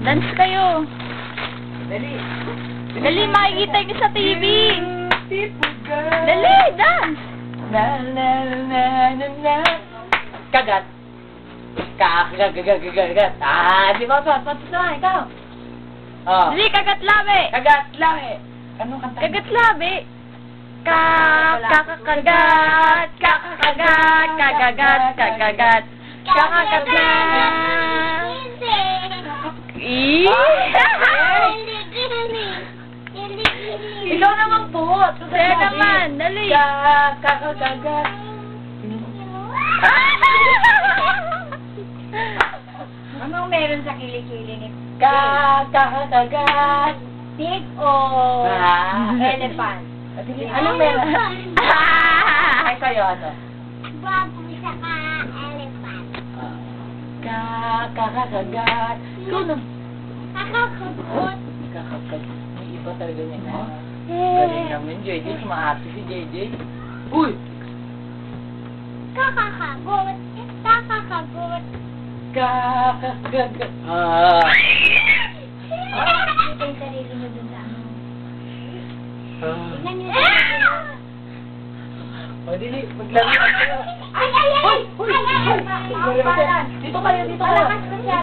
Dance kayo. Dali. Dali, makikita niyo sa TV. Beautiful girl. Dali, dance. Na na na na na. Kagat. Kagat. Ah, di ba? Patos na, ikaw. Oh. Dali, kagat labi. Kagat, labi. Anong kanta? Kagat labi. Kakakagat. Kakagat. Kagagat. Kagagat. Kakakagat. Ikaw naman po. Kaya naman, dali. Kakakagat. Anong meron sa kilikili ni Kakakagat. pig o elephant? Anong meron? Ay, sa'yo, ano? Baboy saka elephant. Kakakagat. Ikaw na. Kakakabot. Kakakagat. May iba talaga niya. Galing naman, JJ. Sumaarte si JJ. Uy! Kakakagot. Kakakagot. Kakakagat. Ah! Ito yung sarili mo dun sa ano. Tingnan niyo sa sarili mo. O, dili. Maglaro kayo. Ay! Ay! Ay! Ay! Ay! Dito kayo, dito kayo. Malakas ko siya.